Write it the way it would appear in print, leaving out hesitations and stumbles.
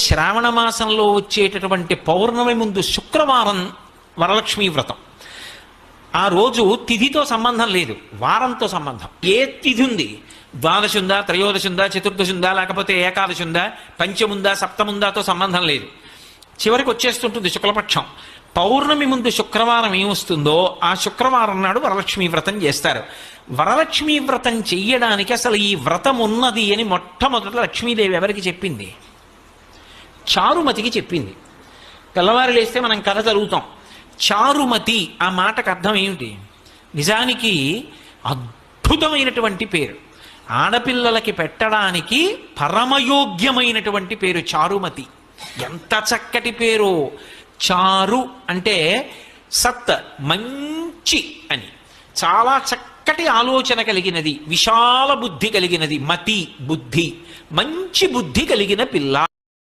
శ్రావణ మాసంలో వచ్చేటటువంటి పౌర్ణమి ముందు శుక్రవారం వరలక్ష్మీ వ్రతం. ఆ రోజు తిథితో సంబంధం లేదు, వారంతో సంబంధం. ఏ తిథి ఉంది, ద్వాదశి ఉందా, త్రయోదశి ఉందా, చతుర్దశి ఉందా, లేకపోతే ఏకాదశి ఉందా, పంచముందా, సప్తముందాతో సంబంధం లేదు. చివరికి వచ్చేస్తుంటుంది శుక్లపక్షం. పౌర్ణమి ముందు శుక్రవారం ఏమొస్తుందో ఆ శుక్రవారం నాడు వరలక్ష్మీ వ్రతం చేస్తారు. వరలక్ష్మీ వ్రతం చెయ్యడానికి అసలు ఈ వ్రతం ఉన్నది అని మొట్టమొదట లక్ష్మీదేవి ఎవరికి చెప్పింది? చారుమతికి చెప్పింది. తెల్లవారు లేస్తే మనం కథ చదువుతాం. చారుమతి ఆ మాటకు అర్థం ఏమిటి? నిజానికి అద్భుతమైనటువంటి పేరు, ఆడపిల్లలకి పెట్టడానికి పరమయోగ్యమైనటువంటి పేరు చారుమతి. ఎంత చక్కటి పేరు! చారు అంటే సత్, మంచి అని, చాలా చక్కటి ఆలోచన కలిగినది, విశాల బుద్ధి కలిగినది. మతి బుద్ధి, మంచి బుద్ధి కలిగిన పిల్ల